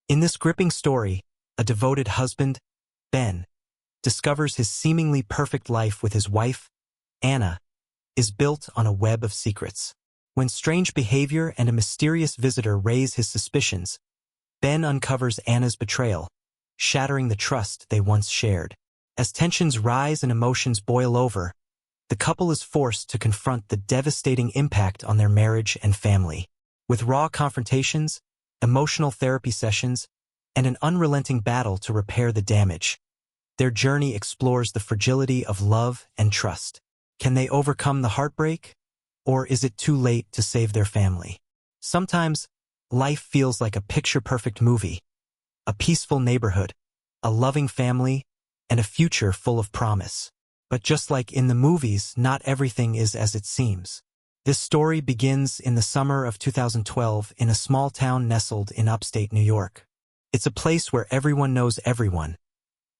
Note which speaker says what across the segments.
Speaker 1: In this gripping story, a devoted husband, Ben, discovers his seemingly perfect life with his wife, Anna, is built on a web of secrets. When strange behavior and a mysterious visitor raise his suspicions, Ben uncovers Anna's betrayal, shattering the trust they once shared. As tensions rise and emotions boil over, the couple is forced to confront the devastating impact on their marriage and family. With raw confrontations, emotional therapy sessions, and an unrelenting battle to repair the damage, their journey explores the fragility of love and trust. Can they overcome the heartbreak, or is it too late to save their family? Sometimes, life feels like a picture-perfect movie, a peaceful neighborhood, a loving family, and a future full of promise. But just like in the movies, not everything is as it seems. This story begins in the summer of 2012 in a small town nestled in upstate New York. It's a place where everyone knows everyone,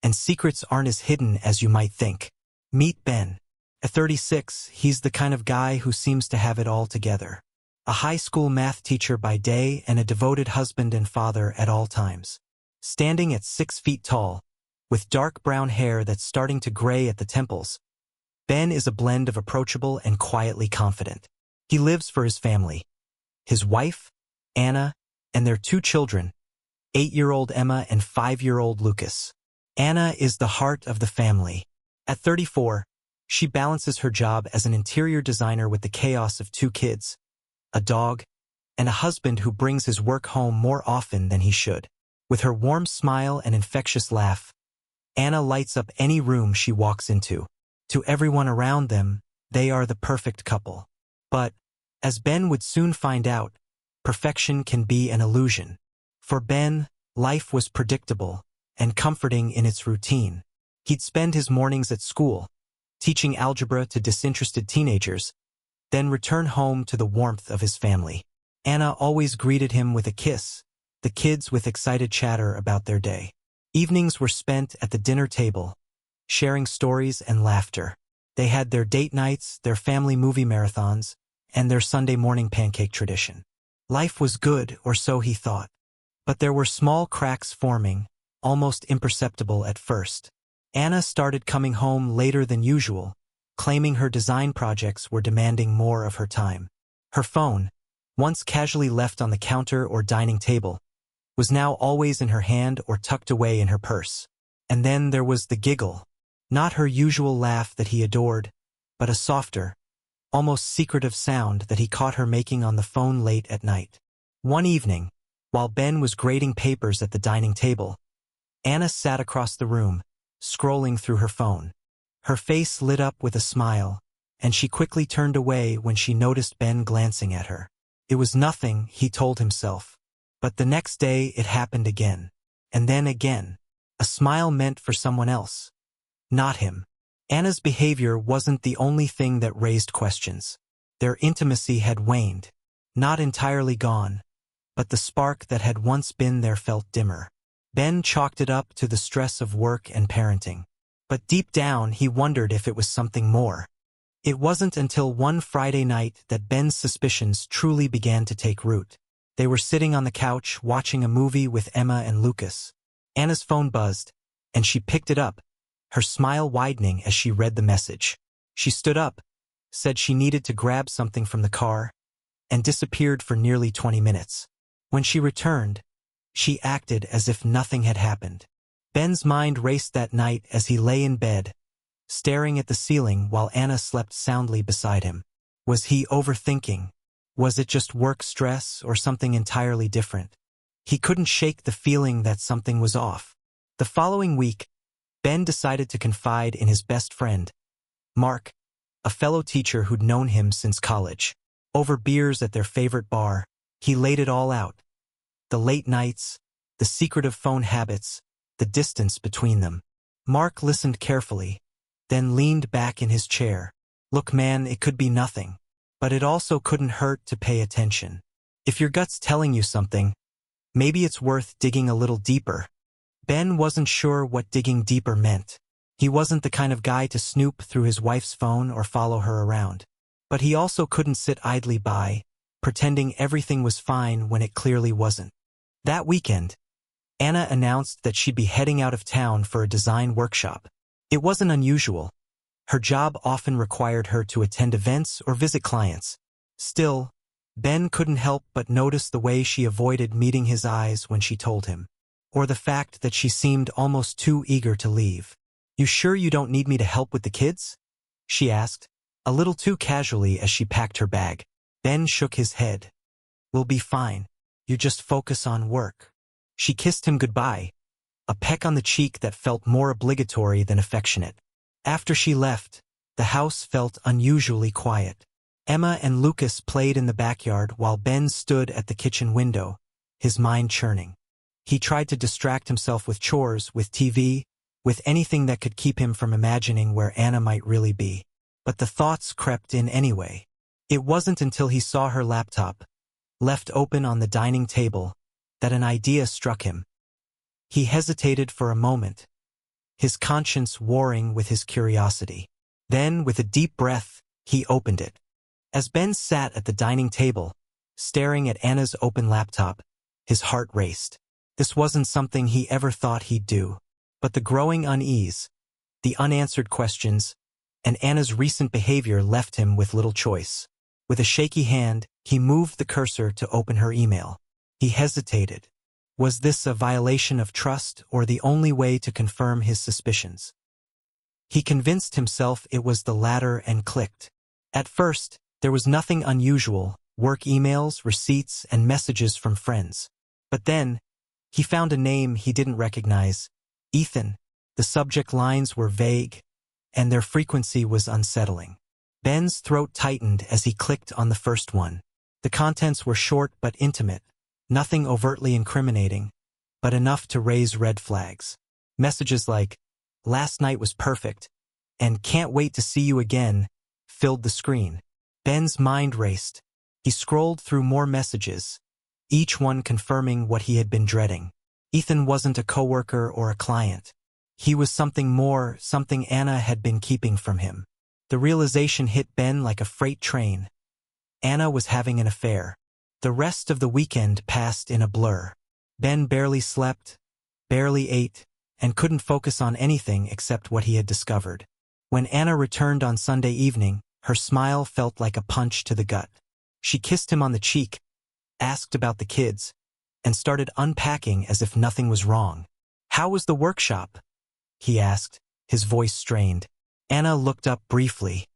Speaker 1: and secrets aren't as hidden as you might think. Meet Ben. At 36, he's the kind of guy who seems to have it all together. A high school math teacher by day and a devoted husband and father at all times. Standing at 6 feet tall, with dark brown hair that's starting to gray at the temples, Ben is a blend of approachable and quietly confident. He lives for his family, his wife, Anna, and their 2 children, 8-year-old Emma and 5-year-old Lucas. Anna is the heart of the family. At 34, she balances her job as an interior designer with the chaos of 2 kids, a dog, and a husband who brings his work home more often than he should. With her warm smile and infectious laugh, Anna lights up any room she walks into. To everyone around them, they are the perfect couple. But, as Ben would soon find out, perfection can be an illusion. For Ben, life was predictable and comforting in its routine. He'd spend his mornings at school, teaching algebra to disinterested teenagers, then return home to the warmth of his family. Anna always greeted him with a kiss, the kids with excited chatter about their day. Evenings were spent at the dinner table, sharing stories and laughter. They had their date nights, their family movie marathons, and their Sunday morning pancake tradition. Life was good, or so he thought. But there were small cracks forming, almost imperceptible at first. Anna started coming home later than usual, claiming her design projects were demanding more of her time. Her phone, once casually left on the counter or dining table, was now always in her hand or tucked away in her purse. And then there was the giggle. Not her usual laugh that he adored, but a softer, almost secretive sound that he caught her making on the phone late at night. One evening, while Ben was grading papers at the dining table, Anna sat across the room, scrolling through her phone. Her face lit up with a smile, and she quickly turned away when she noticed Ben glancing at her. It was nothing, he told himself. But the next day it happened again. And then again. A smile meant for someone else. Not him. Anna's behavior wasn't the only thing that raised questions. Their intimacy had waned. Not entirely gone, but the spark that had once been there felt dimmer. Ben chalked it up to the stress of work and parenting. But deep down he wondered if it was something more. It wasn't until one Friday night that Ben's suspicions truly began to take root. They were sitting on the couch watching a movie with Emma and Lucas. Anna's phone buzzed, and she picked it up, her smile widening as she read the message. She stood up, said she needed to grab something from the car, and disappeared for nearly 20 minutes. When she returned, she acted as if nothing had happened. Ben's mind raced that night as he lay in bed, staring at the ceiling while Anna slept soundly beside him. Was he overthinking? Was it just work stress or something entirely different? He couldn't shake the feeling that something was off. The following week, Ben decided to confide in his best friend, Mark, a fellow teacher who'd known him since college. Over beers at their favorite bar, he laid it all out. The late nights, the secretive phone habits, the distance between them. Mark listened carefully, then leaned back in his chair. Look, man, it could be nothing. But it also couldn't hurt to pay attention. If your gut's telling you something, maybe it's worth digging a little deeper. Ben wasn't sure what digging deeper meant. He wasn't the kind of guy to snoop through his wife's phone or follow her around. But he also couldn't sit idly by, pretending everything was fine when it clearly wasn't. That weekend, Anna announced that she'd be heading out of town for a design workshop. It wasn't unusual. Her job often required her to attend events or visit clients. Still, Ben couldn't help but notice the way she avoided meeting his eyes when she told him, or the fact that she seemed almost too eager to leave. "You sure you don't need me to help with the kids?" she asked, a little too casually as she packed her bag. Ben shook his head. "We'll be fine. You just focus on work." She kissed him goodbye, a peck on the cheek that felt more obligatory than affectionate. After she left, the house felt unusually quiet. Emma and Lucas played in the backyard while Ben stood at the kitchen window, his mind churning. He tried to distract himself with chores, with TV, with anything that could keep him from imagining where Anna might really be. But the thoughts crept in anyway. It wasn't until he saw her laptop, left open on the dining table, that an idea struck him. He hesitated for a moment, his conscience warring with his curiosity. Then, with a deep breath, he opened it. As Ben sat at the dining table, staring at Anna's open laptop, his heart raced. This wasn't something he ever thought he'd do. But the growing unease, the unanswered questions, and Anna's recent behavior left him with little choice. With a shaky hand, he moved the cursor to open her email. He hesitated. Was this a violation of trust or the only way to confirm his suspicions? He convinced himself it was the latter and clicked. At first, there was nothing unusual, work emails, receipts, and messages from friends. But then, he found a name he didn't recognize. Ethan. The subject lines were vague, and their frequency was unsettling. Ben's throat tightened as he clicked on the first one. The contents were short but intimate, nothing overtly incriminating, but enough to raise red flags. Messages like, "Last night was perfect," and "Can't wait to see you again," filled the screen. Ben's mind raced. He scrolled through more messages, each one confirming what he had been dreading. Ethan wasn't a coworker or a client. He was something more, something Anna had been keeping from him. The realization hit Ben like a freight train. Anna was having an affair. The rest of the weekend passed in a blur. Ben barely slept, barely ate, and couldn't focus on anything except what he had discovered. When Anna returned on Sunday evening, her smile felt like a punch to the gut. She kissed him on the cheek, asked about the kids, and started unpacking as if nothing was wrong. "How was the workshop?" he asked, his voice strained. Anna looked up briefly.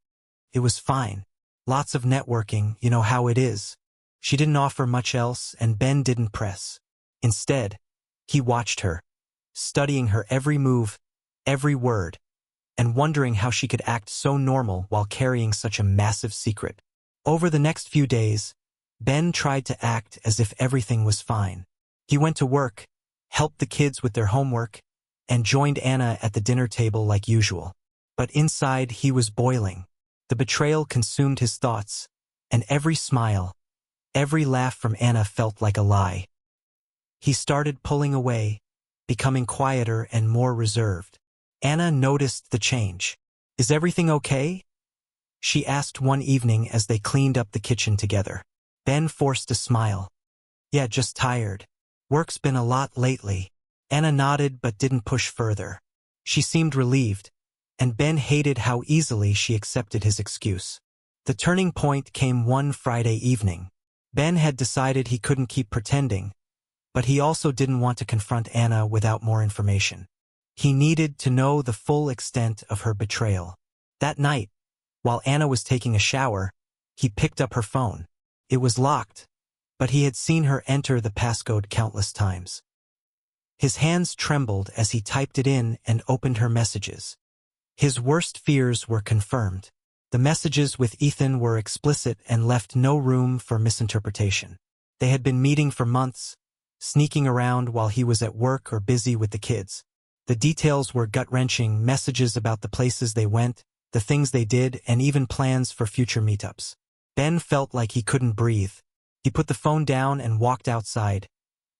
Speaker 1: "It was fine. Lots of networking, you know how it is." She didn't offer much else, and Ben didn't press. Instead, he watched her, studying her every move, every word, and wondering how she could act so normal while carrying such a massive secret. Over the next few days, Ben tried to act as if everything was fine. He went to work, helped the kids with their homework, and joined Anna at the dinner table like usual. But inside he was boiling. The betrayal consumed his thoughts, and every smile, every laugh from Anna felt like a lie. He started pulling away, becoming quieter and more reserved. Anna noticed the change. "Is everything okay?" she asked one evening as they cleaned up the kitchen together. Ben forced a smile. "Yeah, just tired. Work's been a lot lately." Anna nodded but didn't push further. She seemed relieved, and Ben hated how easily she accepted his excuse. The turning point came one Friday evening. Ben had decided he couldn't keep pretending, but he also didn't want to confront Anna without more information. He needed to know the full extent of her betrayal. That night, while Anna was taking a shower, he picked up her phone. It was locked, but he had seen her enter the passcode countless times. His hands trembled as he typed it in and opened her messages. His worst fears were confirmed. The messages with Ethan were explicit and left no room for misinterpretation. They had been meeting for months, sneaking around while he was at work or busy with the kids. The details were gut-wrenching, messages about the places they went, the things they did, and even plans for future meetups. Ben felt like he couldn't breathe. He put the phone down and walked outside,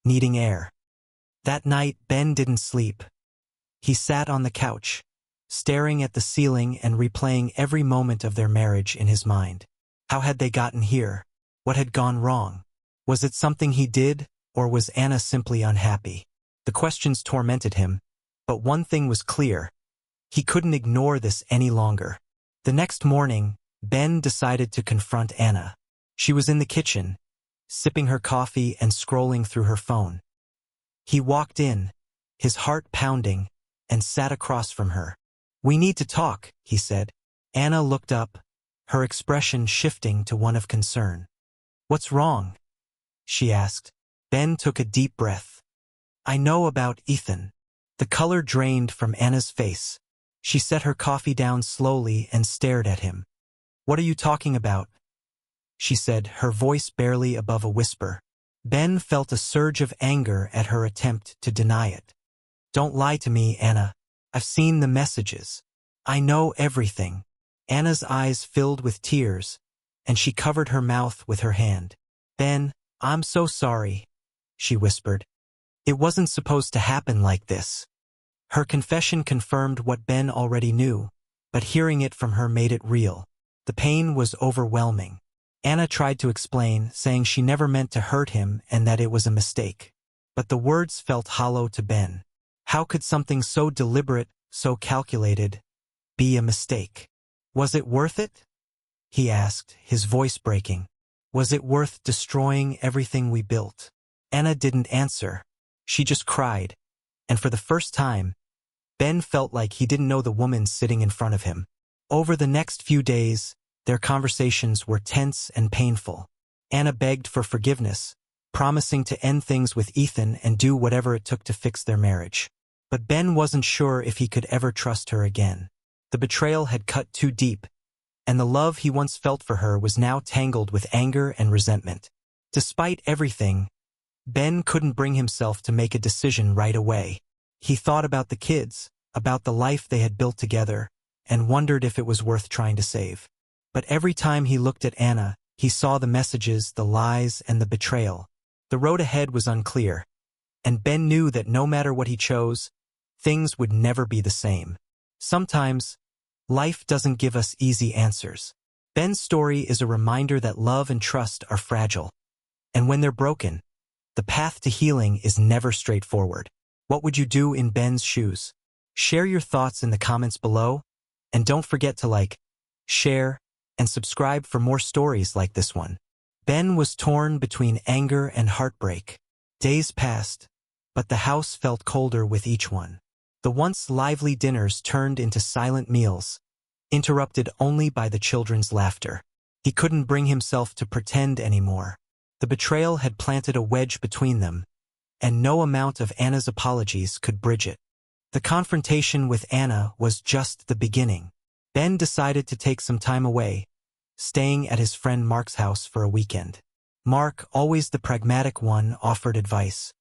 Speaker 1: needing air. That night, Ben didn't sleep. He sat on the couch, staring at the ceiling and replaying every moment of their marriage in his mind. How had they gotten here? What had gone wrong? Was it something he did, or was Anna simply unhappy? The questions tormented him, but one thing was clear. He couldn't ignore this any longer. The next morning, Ben decided to confront Anna. She was in the kitchen, sipping her coffee and scrolling through her phone. He walked in, his heart pounding, and sat across from her. "We need to talk," he said. Anna looked up, her expression shifting to one of concern. "What's wrong?" she asked. Ben took a deep breath. "I know about Ethan." The color drained from Anna's face. She set her coffee down slowly and stared at him. "What are you talking about?" she said, her voice barely above a whisper. Ben felt a surge of anger at her attempt to deny it. "Don't lie to me, Anna. I've seen the messages. I know everything." Anna's eyes filled with tears, and she covered her mouth with her hand. "Ben, I'm so sorry," she whispered. "It wasn't supposed to happen like this." Her confession confirmed what Ben already knew, but hearing it from her made it real. The pain was overwhelming. Anna tried to explain, saying she never meant to hurt him and that it was a mistake. But the words felt hollow to Ben. How could something so deliberate, so calculated, be a mistake? "Was it worth it?" he asked, his voice breaking. "Was it worth destroying everything we built?" Anna didn't answer. She just cried. And for the first time, Ben felt like he didn't know the woman sitting in front of him. Over the next few days, their conversations were tense and painful. Anna begged for forgiveness, promising to end things with Ethan and do whatever it took to fix their marriage. But Ben wasn't sure if he could ever trust her again. The betrayal had cut too deep, and the love he once felt for her was now tangled with anger and resentment. Despite everything, Ben couldn't bring himself to make a decision right away. He thought about the kids, about the life they had built together, and wondered if it was worth trying to save. But every time he looked at Anna, he saw the messages, the lies, and the betrayal. The road ahead was unclear, and Ben knew that no matter what he chose, things would never be the same. Sometimes, life doesn't give us easy answers. Ben's story is a reminder that love and trust are fragile. And when they're broken, the path to healing is never straightforward. What would you do in Ben's shoes? Share your thoughts in the comments below, and don't forget to like, share, and subscribe for more stories like this one. Ben was torn between anger and heartbreak. Days passed, but the house felt colder with each one. The once lively dinners turned into silent meals, interrupted only by the children's laughter. He couldn't bring himself to pretend anymore. The betrayal had planted a wedge between them, and no amount of Anna's apologies could bridge it. The confrontation with Anna was just the beginning. Ben decided to take some time away, staying at his friend Mark's house for a weekend. Mark, always the pragmatic one, offered advice.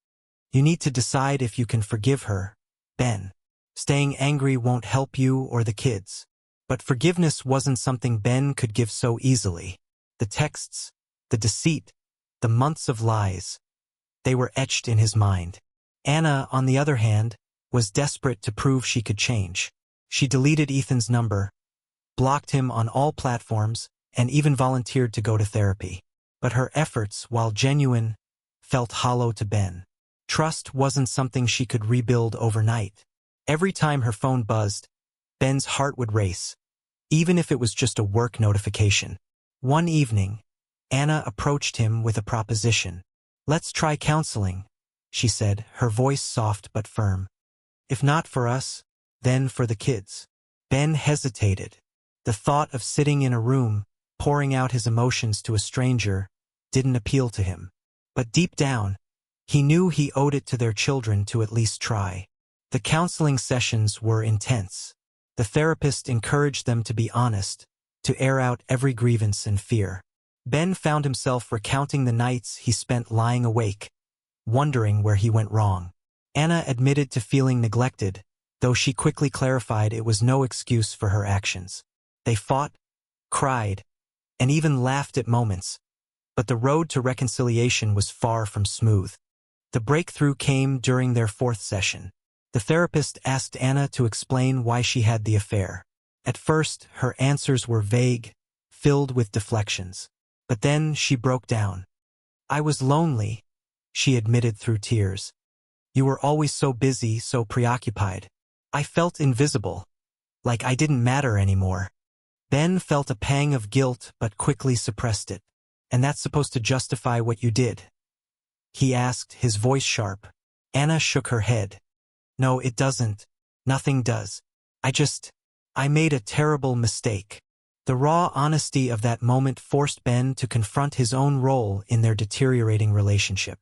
Speaker 1: "You need to decide if you can forgive her, Ben. Staying angry won't help you or the kids." But forgiveness wasn't something Ben could give so easily. The texts, the deceit, the months of lies, they were etched in his mind. Anna, on the other hand, was desperate to prove she could change. She deleted Ethan's number, blocked him on all platforms, and even volunteered to go to therapy. But her efforts, while genuine, felt hollow to Ben. Trust wasn't something she could rebuild overnight. Every time her phone buzzed, Ben's heart would race, even if it was just a work notification. One evening, Anna approached him with a proposition. "Let's try counseling," she said, her voice soft but firm. "If not for us, then for the kids." Ben hesitated. The thought of sitting in a room, pouring out his emotions to a stranger, didn't appeal to him. But deep down, he knew he owed it to their children to at least try. The counseling sessions were intense. The therapist encouraged them to be honest, to air out every grievance and fear. Ben found himself recounting the nights he spent lying awake, wondering where he went wrong. Anna admitted to feeling neglected, though she quickly clarified it was no excuse for her actions. They fought, cried, and even laughed at moments, but the road to reconciliation was far from smooth. The breakthrough came during their fourth session. The therapist asked Anna to explain why she had the affair. At first, her answers were vague, filled with deflections. But then she broke down. "I was lonely," she admitted through tears. You were always so busy, so preoccupied. I felt invisible, like I didn't matter anymore. Ben felt a pang of guilt but quickly suppressed it. And that's supposed to justify what you did? He asked, his voice sharp. Anna shook her head. No, it doesn't. Nothing does. I made a terrible mistake. The raw honesty of that moment forced Ben to confront his own role in their deteriorating relationship.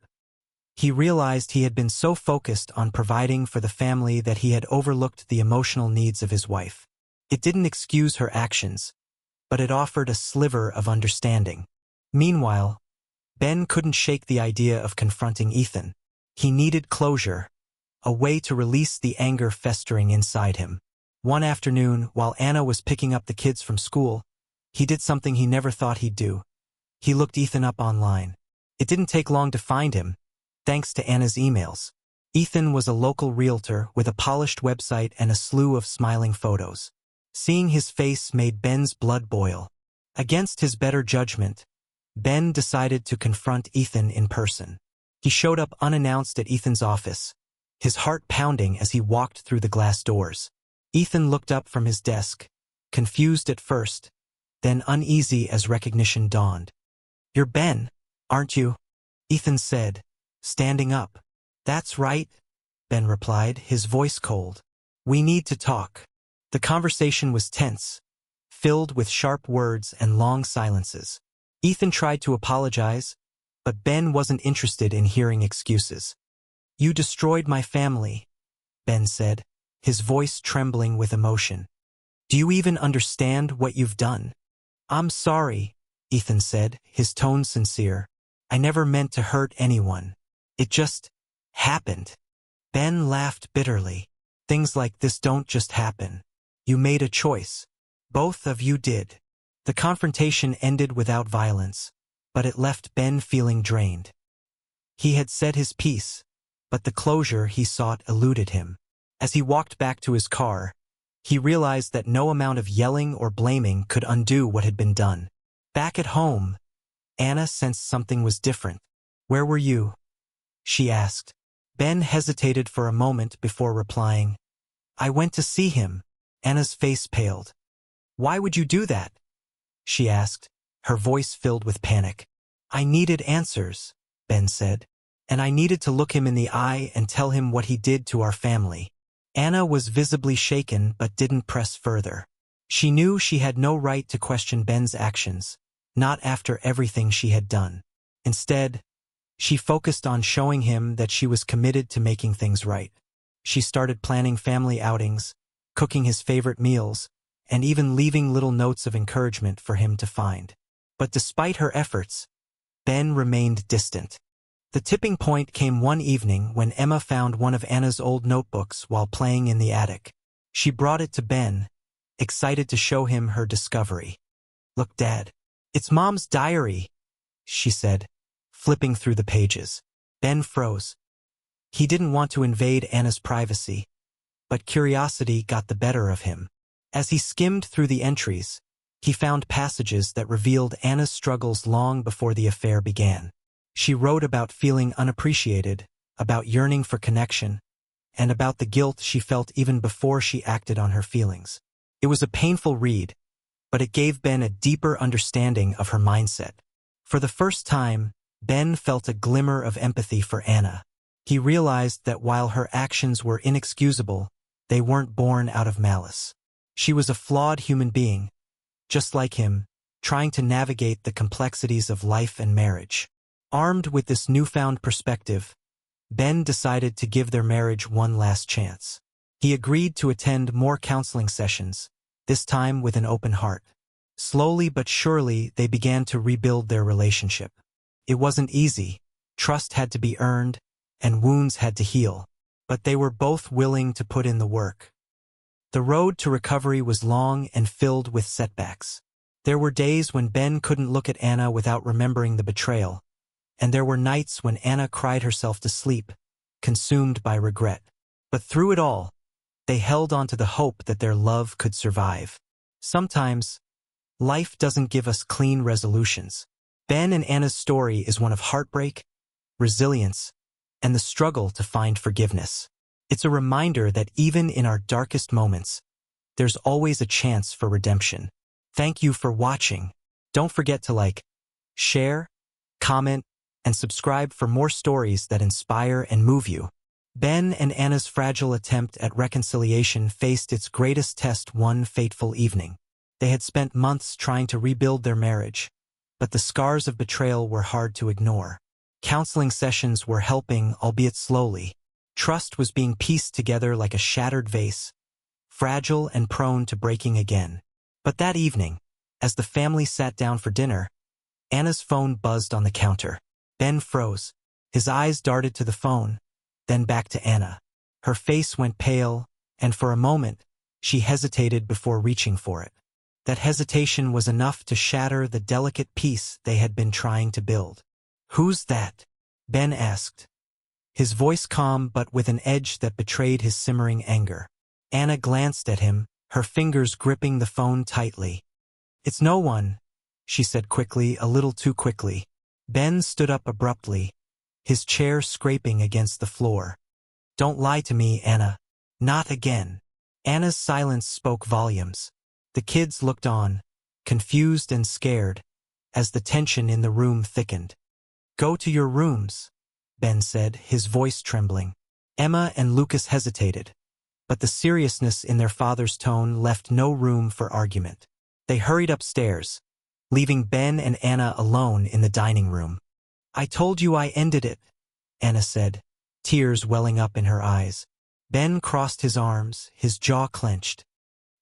Speaker 1: He realized he had been so focused on providing for the family that he had overlooked the emotional needs of his wife. It didn't excuse her actions, but it offered a sliver of understanding. Meanwhile, Ben couldn't shake the idea of confronting Ethan. He needed closure, a way to release the anger festering inside him. One afternoon, while Anna was picking up the kids from school, he did something he never thought he'd do. He looked Ethan up online. It didn't take long to find him, thanks to Anna's emails. Ethan was a local realtor with a polished website and a slew of smiling photos. Seeing his face made Ben's blood boil. Against his better judgment, Ben decided to confront Ethan in person. He showed up unannounced at Ethan's office, his heart pounding as he walked through the glass doors. Ethan looked up from his desk, confused at first, then uneasy as recognition dawned. "You're Ben, aren't you?" Ethan said, standing up. "That's right," Ben replied, his voice cold. "We need to talk." The conversation was tense, filled with sharp words and long silences. Ethan tried to apologize, but Ben wasn't interested in hearing excuses. "You destroyed my family," Ben said, his voice trembling with emotion. "Do you even understand what you've done?" "I'm sorry," Ethan said, his tone sincere. "I never meant to hurt anyone. It just happened." Ben laughed bitterly. "Things like this don't just happen. You made a choice. Both of you did." The confrontation ended without violence, but it left Ben feeling drained. He had said his piece, but the closure he sought eluded him. As he walked back to his car, he realized that no amount of yelling or blaming could undo what had been done. Back at home, Anna sensed something was different. "Where were you?" she asked. Ben hesitated for a moment before replying. "I went to see him." Anna's face paled. "Why would you do that?" she asked, her voice filled with panic. "I needed answers," Ben said, "and I needed to look him in the eye and tell him what he did to our family." Anna was visibly shaken but didn't press further. She knew she had no right to question Ben's actions, not after everything she had done. Instead, she focused on showing him that she was committed to making things right. She started planning family outings, cooking his favorite meals, and even leaving little notes of encouragement for him to find. But despite her efforts, Ben remained distant. The tipping point came one evening when Emma found one of Anna's old notebooks while playing in the attic. She brought it to Ben, excited to show him her discovery. "Look, Dad, it's Mom's diary," she said, flipping through the pages. Ben froze. He didn't want to invade Anna's privacy, but curiosity got the better of him. As he skimmed through the entries, he found passages that revealed Anna's struggles long before the affair began. She wrote about feeling unappreciated, about yearning for connection, and about the guilt she felt even before she acted on her feelings. It was a painful read, but it gave Ben a deeper understanding of her mindset. For the first time, Ben felt a glimmer of empathy for Anna. He realized that while her actions were inexcusable, they weren't born out of malice. She was a flawed human being, just like him, trying to navigate the complexities of life and marriage. Armed with this newfound perspective, Ben decided to give their marriage one last chance. He agreed to attend more counseling sessions, this time with an open heart. Slowly but surely, they began to rebuild their relationship. It wasn't easy. Trust had to be earned, and wounds had to heal. But they were both willing to put in the work. The road to recovery was long and filled with setbacks. There were days when Ben couldn't look at Anna without remembering the betrayal, and there were nights when Anna cried herself to sleep, consumed by regret. But through it all, they held on to the hope that their love could survive. Sometimes, life doesn't give us clean resolutions. Ben and Anna's story is one of heartbreak, resilience, and the struggle to find forgiveness. It's a reminder that even in our darkest moments, there's always a chance for redemption. Thank you for watching. Don't forget to like, share, comment, and subscribe for more stories that inspire and move you. Ben and Anna's fragile attempt at reconciliation faced its greatest test one fateful evening. They had spent months trying to rebuild their marriage, but the scars of betrayal were hard to ignore. Counseling sessions were helping, albeit slowly. Trust was being pieced together like a shattered vase, fragile and prone to breaking again. But that evening, as the family sat down for dinner, Anna's phone buzzed on the counter. Ben froze. His eyes darted to the phone, then back to Anna. Her face went pale, and for a moment, she hesitated before reaching for it. That hesitation was enough to shatter the delicate peace they had been trying to build. "Who's that?" Ben asked, his voice calm but with an edge that betrayed his simmering anger. Anna glanced at him, her fingers gripping the phone tightly. "It's no one," she said quickly, a little too quickly. Ben stood up abruptly, his chair scraping against the floor. "Don't lie to me, Anna. Not again." Anna's silence spoke volumes. The kids looked on, confused and scared, as the tension in the room thickened. "Go to your rooms," Ben said, his voice trembling. Emma and Lucas hesitated, but the seriousness in their father's tone left no room for argument. They hurried upstairs, leaving Ben and Anna alone in the dining room. "I told you I ended it," Anna said, tears welling up in her eyes. Ben crossed his arms, his jaw clenched.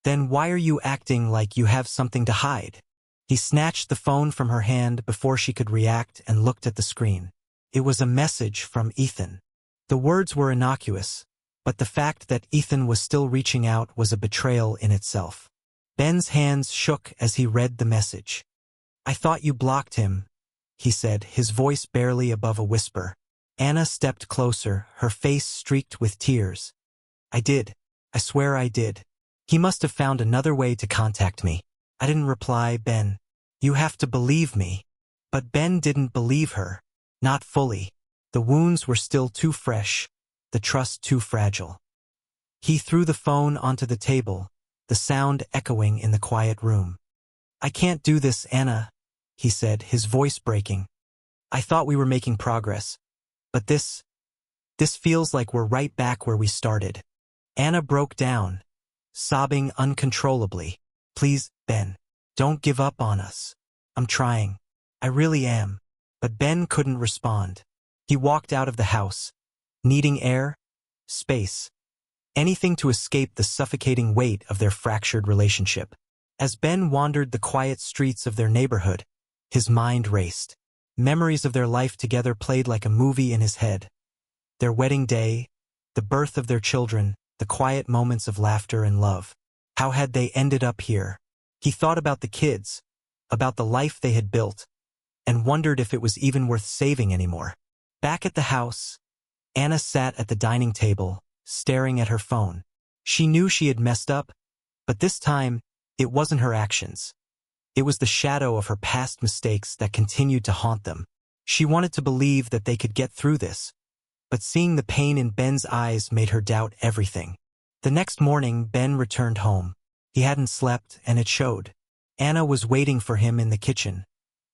Speaker 1: "Then why are you acting like you have something to hide?" He snatched the phone from her hand before she could react and looked at the screen. It was a message from Ethan. The words were innocuous, but the fact that Ethan was still reaching out was a betrayal in itself. Ben's hands shook as he read the message. "I thought you blocked him," he said, his voice barely above a whisper. Anna stepped closer, her face streaked with tears. "I did. I swear I did. He must have found another way to contact me. I didn't reply, Ben. You have to believe me." But Ben didn't believe her. Not fully. The wounds were still too fresh, the trust too fragile. He threw the phone onto the table, the sound echoing in the quiet room. "I can't do this, Anna," he said, his voice breaking. "I thought we were making progress, but this feels like we're right back where we started." Anna broke down, sobbing uncontrollably. "Please, Ben, don't give up on us. I'm trying. I really am." But Ben couldn't respond. He walked out of the house, needing air, space, anything to escape the suffocating weight of their fractured relationship. As Ben wandered the quiet streets of their neighborhood, his mind raced. Memories of their life together played like a movie in his head. Their wedding day, the birth of their children, the quiet moments of laughter and love. How had they ended up here? He thought about the kids, about the life they had built, and wondered if it was even worth saving anymore. Back at the house, Anna sat at the dining table, staring at her phone. She knew she had messed up, but this time, it wasn't her actions. It was the shadow of her past mistakes that continued to haunt them. She wanted to believe that they could get through this, but seeing the pain in Ben's eyes made her doubt everything. The next morning, Ben returned home. He hadn't slept, and it showed. Anna was waiting for him in the kitchen,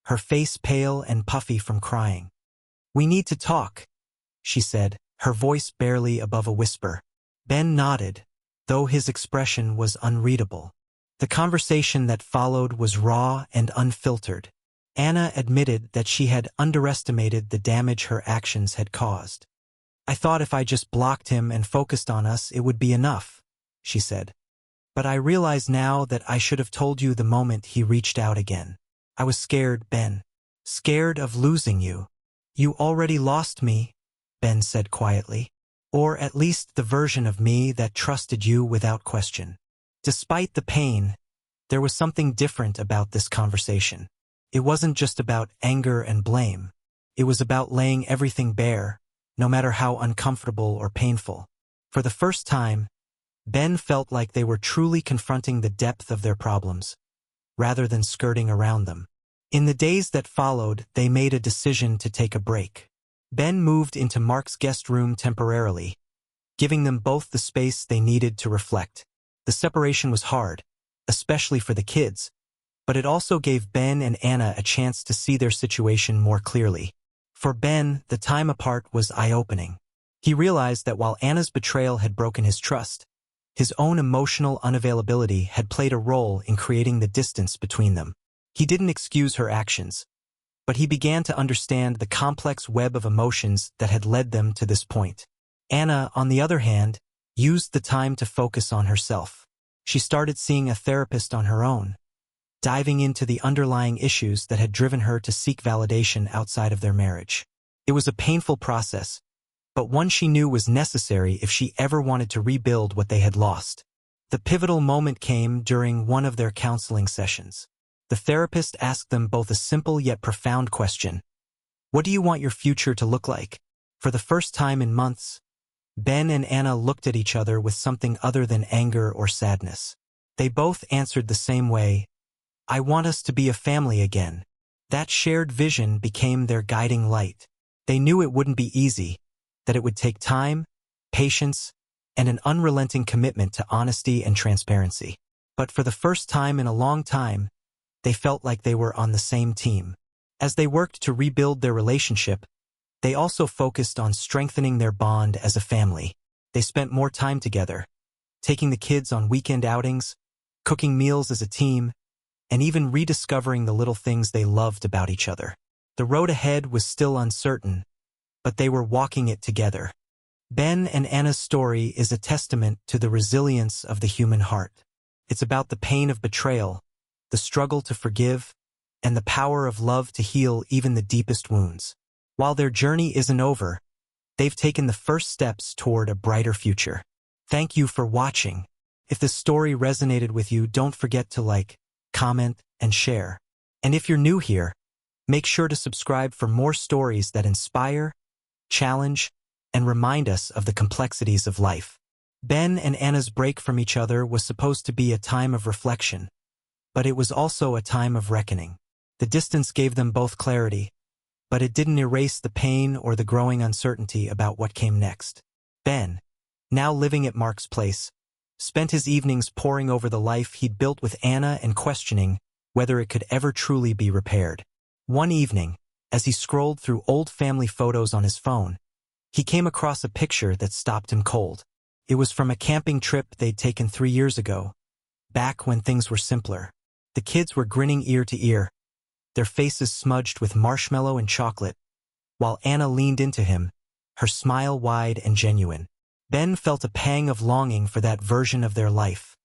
Speaker 1: her face pale and puffy from crying. "We need to talk," she said, her voice barely above a whisper. Ben nodded, though his expression was unreadable. The conversation that followed was raw and unfiltered. Anna admitted that she had underestimated the damage her actions had caused. "I thought if I just blocked him and focused on us, it would be enough," she said. "But I realize now that I should have told you the moment he reached out again. I was scared, Ben. Scared of losing you." "You already lost me," Ben said quietly. "Or at least the version of me that trusted you without question." Despite the pain, there was something different about this conversation. It wasn't just about anger and blame. It was about laying everything bare, no matter how uncomfortable or painful. For the first time, Ben felt like they were truly confronting the depth of their problems, rather than skirting around them. In the days that followed, they made a decision to take a break. Ben moved into Mark's guest room temporarily, giving them both the space they needed to reflect. The separation was hard, especially for the kids, but it also gave Ben and Anna a chance to see their situation more clearly. For Ben, the time apart was eye-opening. He realized that while Anna's betrayal had broken his trust, his own emotional unavailability had played a role in creating the distance between them. He didn't excuse her actions, but he began to understand the complex web of emotions that had led them to this point. Anna, on the other hand, used the time to focus on herself. She started seeing a therapist on her own, diving into the underlying issues that had driven her to seek validation outside of their marriage. It was a painful process, but one she knew was necessary if she ever wanted to rebuild what they had lost. The pivotal moment came during one of their counseling sessions. The therapist asked them both a simple yet profound question. What do you want your future to look like? For the first time in months, Ben and Anna looked at each other with something other than anger or sadness. They both answered the same way. I want us to be a family again. That shared vision became their guiding light. They knew it wouldn't be easy, that it would take time, patience, and an unrelenting commitment to honesty and transparency. But for the first time in a long time, they felt like they were on the same team. As they worked to rebuild their relationship, they also focused on strengthening their bond as a family. They spent more time together, taking the kids on weekend outings, cooking meals as a team, and even rediscovering the little things they loved about each other. The road ahead was still uncertain, but they were walking it together. Ben and Anna's story is a testament to the resilience of the human heart. It's about the pain of betrayal, the struggle to forgive, and the power of love to heal even the deepest wounds. While their journey isn't over, they've taken the first steps toward a brighter future. Thank you for watching. If this story resonated with you, don't forget to like, comment, and share. And if you're new here, make sure to subscribe for more stories that inspire, challenge, and remind us of the complexities of life. Ben and Anna's break from each other was supposed to be a time of reflection, but it was also a time of reckoning. The distance gave them both clarity, but it didn't erase the pain or the growing uncertainty about what came next. Ben, now living at Mark's place, spent his evenings poring over the life he'd built with Anna and questioning whether it could ever truly be repaired. One evening, as he scrolled through old family photos on his phone, he came across a picture that stopped him cold. It was from a camping trip they'd taken 3 years ago, back when things were simpler. The kids were grinning ear to ear, their faces smudged with marshmallow and chocolate, while Anna leaned into him, her smile wide and genuine. Ben felt a pang of longing for that version of their life,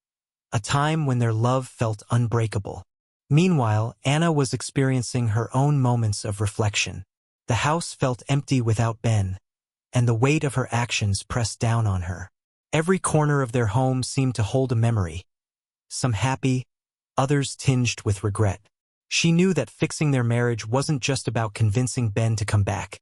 Speaker 1: a time when their love felt unbreakable. Meanwhile, Anna was experiencing her own moments of reflection. The house felt empty without Ben, and the weight of her actions pressed down on her. Every corner of their home seemed to hold a memory, some happy, others tinged with regret. She knew that fixing their marriage wasn't just about convincing Ben to come back.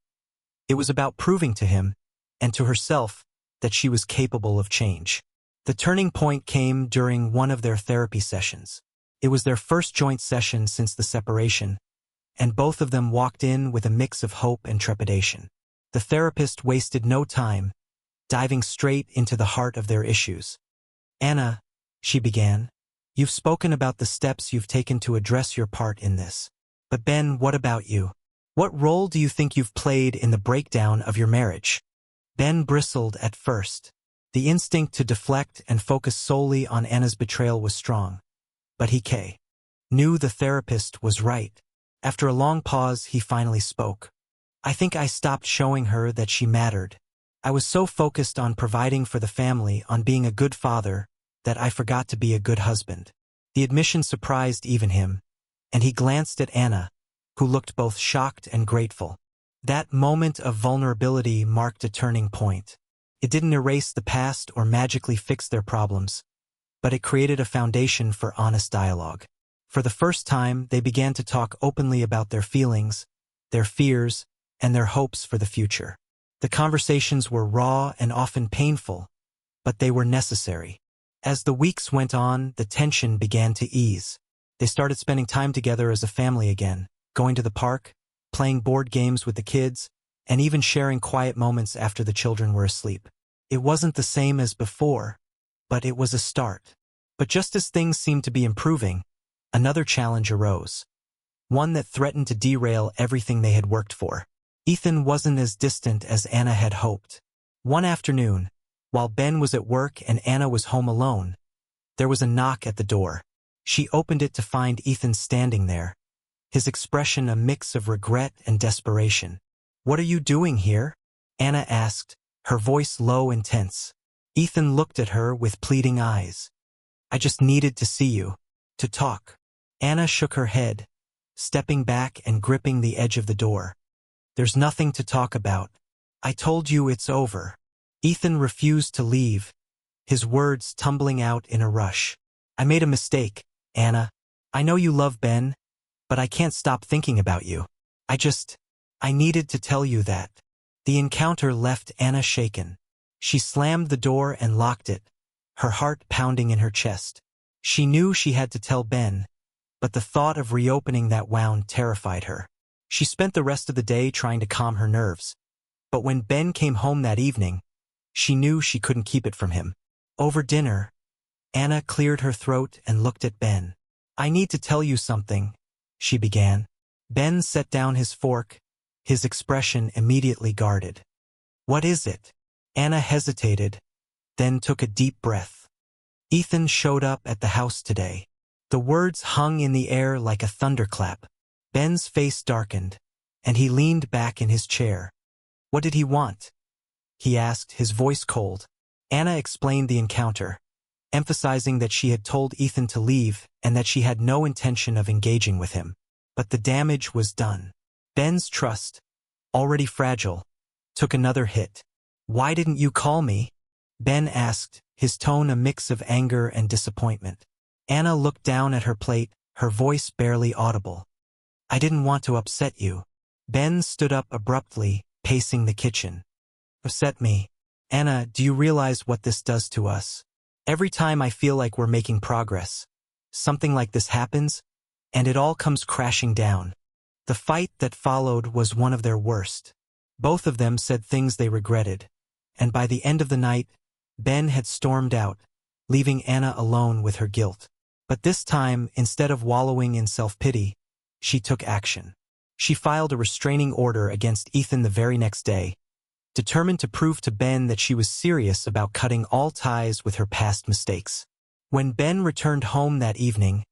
Speaker 1: It was about proving to him, and to herself, that she was capable of change. The turning point came during one of their therapy sessions. It was their first joint session since the separation, and both of them walked in with a mix of hope and trepidation. The therapist wasted no time, diving straight into the heart of their issues. Anna, she began, you've spoken about the steps you've taken to address your part in this. But Ben, what about you? What role do you think you've played in the breakdown of your marriage? Ben bristled at first. The instinct to deflect and focus solely on Anna's betrayal was strong. But he knew the therapist was right. After a long pause, he finally spoke. I think I stopped showing her that she mattered. I was so focused on providing for the family, on being a good father, that I forgot to be a good husband. The admission surprised even him, and he glanced at Anna, who looked both shocked and grateful. That moment of vulnerability marked a turning point. It didn't erase the past or magically fix their problems, but it created a foundation for honest dialogue. For the first time, they began to talk openly about their feelings, their fears, and their hopes for the future. The conversations were raw and often painful, but they were necessary. As the weeks went on, the tension began to ease. They started spending time together as a family again, going to the park, playing board games with the kids, and even sharing quiet moments after the children were asleep. It wasn't the same as before, but it was a start. But just as things seemed to be improving, another challenge arose. One that threatened to derail everything they had worked for. Ethan wasn't as distant as Anna had hoped. One afternoon, while Ben was at work and Anna was home alone, there was a knock at the door. She opened it to find Ethan standing there, his expression a mix of regret and desperation. "What are you doing here?" Anna asked, her voice low and tense. Ethan looked at her with pleading eyes. "I just needed to see you, to talk." Anna shook her head, stepping back and gripping the edge of the door. "There's nothing to talk about. I told you it's over." Ethan refused to leave, his words tumbling out in a rush. "I made a mistake, Anna. I know you love Ben, but I can't stop thinking about you. I needed to tell you that." The encounter left Anna shaken. She slammed the door and locked it, her heart pounding in her chest. She knew she had to tell Ben, but the thought of reopening that wound terrified her. She spent the rest of the day trying to calm her nerves, but when Ben came home that evening, she knew she couldn't keep it from him. Over dinner, Anna cleared her throat and looked at Ben. "I need to tell you something," she began. Ben set down his fork, his expression immediately guarded. "What is it?" Anna hesitated, then took a deep breath. "Ethan showed up at the house today." The words hung in the air like a thunderclap. Ben's face darkened, and he leaned back in his chair. "What did he want?" he asked, his voice cold. Anna explained the encounter, emphasizing that she had told Ethan to leave and that she had no intention of engaging with him. But the damage was done. Ben's trust, already fragile, took another hit. "Why didn't you call me?" Ben asked, his tone a mix of anger and disappointment. Anna looked down at her plate, her voice barely audible. "I didn't want to upset you." Ben stood up abruptly, pacing the kitchen. "Upset me? Anna, do you realize what this does to us? Every time I feel like we're making progress, something like this happens, and it all comes crashing down." The fight that followed was one of their worst. Both of them said things they regretted, and by the end of the night, Ben had stormed out, leaving Anna alone with her guilt. But this time, instead of wallowing in self-pity, she took action. She filed a restraining order against Ethan the very next day, determined to prove to Ben that she was serious about cutting all ties with her past mistakes. When Ben returned home that evening,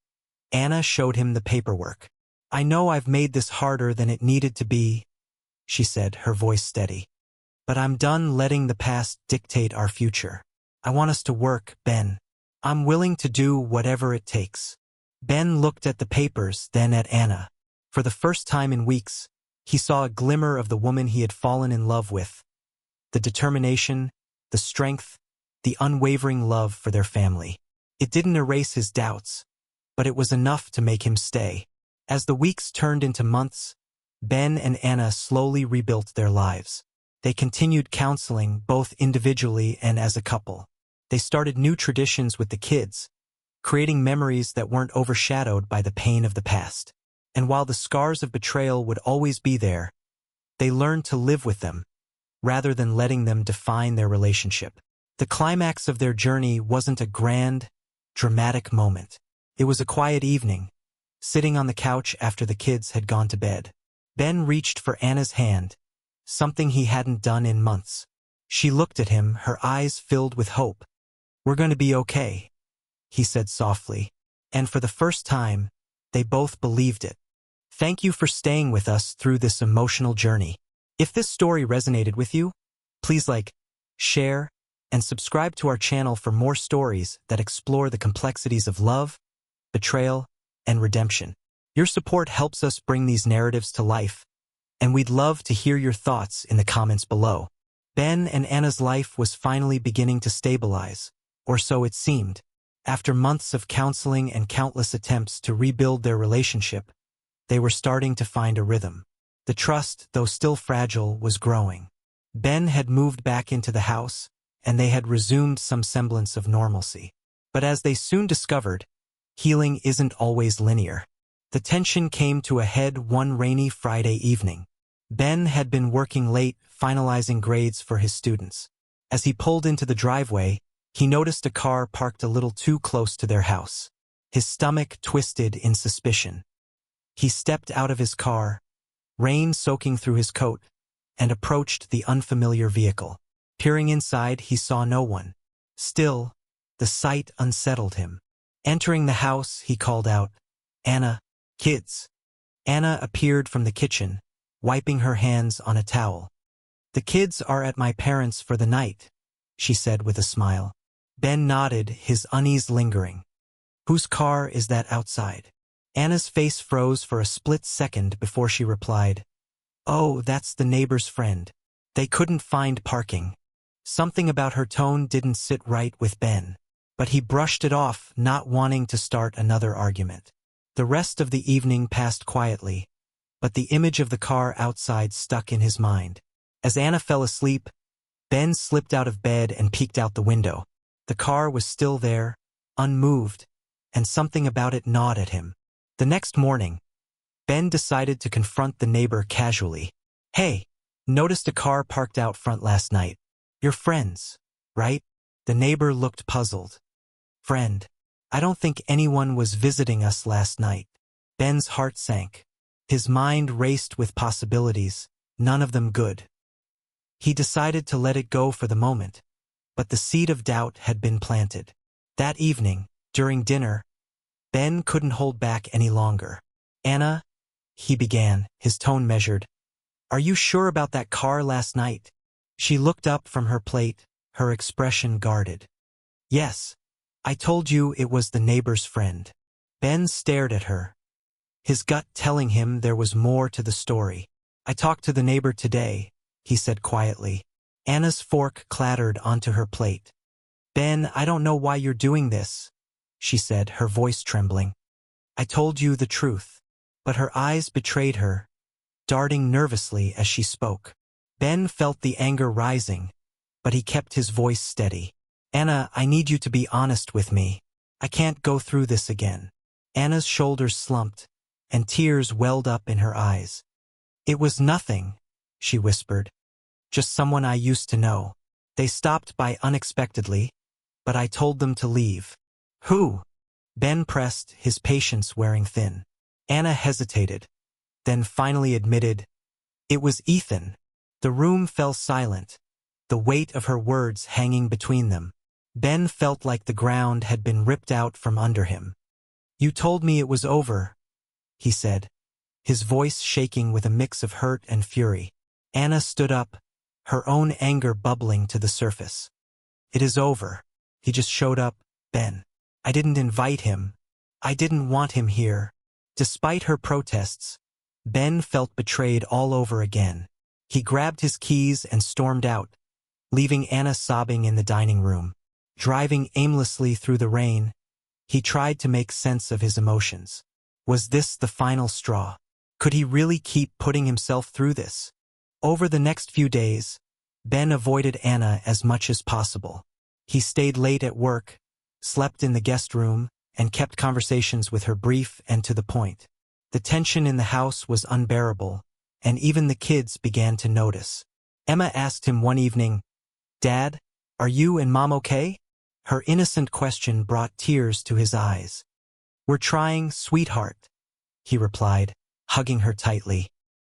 Speaker 1: Anna showed him the paperwork. "I know I've made this harder than it needed to be," she said, her voice steady. "But I'm done letting the past dictate our future. I want us to work, Ben. I'm willing to do whatever it takes." Ben looked at the papers, then at Anna. For the first time in weeks, he saw a glimmer of the woman he had fallen in love with. The determination, the strength, the unwavering love for their family. It didn't erase his doubts, but it was enough to make him stay. As the weeks turned into months, Ben and Anna slowly rebuilt their lives. They continued counseling, both individually and as a couple. They started new traditions with the kids, creating memories that weren't overshadowed by the pain of the past. And while the scars of betrayal would always be there, they learned to live with them, rather than letting them define their relationship. The climax of their journey wasn't a grand, dramatic moment. It was a quiet evening, sitting on the couch after the kids had gone to bed. Ben reached for Anna's hand, something he hadn't done in months. She looked at him, her eyes filled with hope. "We're going to be okay," he said softly, and for the first time, they both believed it. Thank you for staying with us through this emotional journey. If this story resonated with you, please like, share, and subscribe to our channel for more stories that explore the complexities of love, betrayal, and redemption. Your support helps us bring these narratives to life, and we'd love to hear your thoughts in the comments below. Ben and Anna's life was finally beginning to stabilize, or so it seemed. After months of counseling and countless attempts to rebuild their relationship, they were starting to find a rhythm. The trust, though still fragile, was growing. Ben had moved back into the house, and they had resumed some semblance of normalcy. But as they soon discovered, healing isn't always linear. The tension came to a head one rainy Friday evening. Ben had been working late, finalizing grades for his students. As he pulled into the driveway, he noticed a car parked a little too close to their house. His stomach twisted in suspicion. He stepped out of his car, rain soaking through his coat, and approached the unfamiliar vehicle. Peering inside, he saw no one. Still, the sight unsettled him. Entering the house, he called out, "Anna, kids." Anna appeared from the kitchen, wiping her hands on a towel. "The kids are at my parents' for the night," she said with a smile. Ben nodded, his unease lingering. "Whose car is that outside?" Anna's face froze for a split second before she replied, "Oh, that's the neighbor's friend. They couldn't find parking." Something about her tone didn't sit right with Ben, but he brushed it off, not wanting to start another argument. The rest of the evening passed quietly, but the image of the car outside stuck in his mind. As Anna fell asleep, Ben slipped out of bed and peeked out the window. The car was still there, unmoved, and something about it gnawed at him. The next morning, Ben decided to confront the neighbor casually. "Hey, noticed a car parked out front last night. Your friends, right?" The neighbor looked puzzled. "Friend? I don't think anyone was visiting us last night." Ben's heart sank. His mind raced with possibilities, none of them good. He decided to let it go for the moment, but the seed of doubt had been planted. That evening, during dinner, Ben couldn't hold back any longer. "Anna," he began, his tone measured, "are you sure about that car last night?" She looked up from her plate, her expression guarded. "Yes, I told you it was the neighbor's friend." Ben stared at her, his gut telling him there was more to the story. "I talked to the neighbor today," he said quietly. Anna's fork clattered onto her plate. "Ben, I don't know why you're doing this," she said, her voice trembling. "I told you the truth." But her eyes betrayed her, darting nervously as she spoke. Ben felt the anger rising, but he kept his voice steady. "Anna, I need you to be honest with me. I can't go through this again." Anna's shoulders slumped, and tears welled up in her eyes. "It was nothing," she whispered. "Just someone I used to know. They stopped by unexpectedly, but I told them to leave." "Who?" Ben pressed, his patience wearing thin. Anna hesitated, then finally admitted, "It was Ethan." The room fell silent, the weight of her words hanging between them. Ben felt like the ground had been ripped out from under him. "You told me it was over," he said, his voice shaking with a mix of hurt and fury. Anna stood up, her own anger bubbling to the surface. "It is over. He just showed up, Ben. I didn't invite him. I didn't want him here." Despite her protests, Ben felt betrayed all over again. He grabbed his keys and stormed out, leaving Anna sobbing in the dining room. Driving aimlessly through the rain, he tried to make sense of his emotions. Was this the final straw? Could he really keep putting himself through this? Over the next few days, Ben avoided Anna as much as possible. He stayed late at work, slept in the guest room, and kept conversations with her brief and to the point. The tension in the house was unbearable, and even the kids began to notice. Emma asked him one evening, "Dad, are you and Mom okay?" Her innocent question brought tears to his eyes. "We're trying, sweetheart," he replied, hugging her tightly.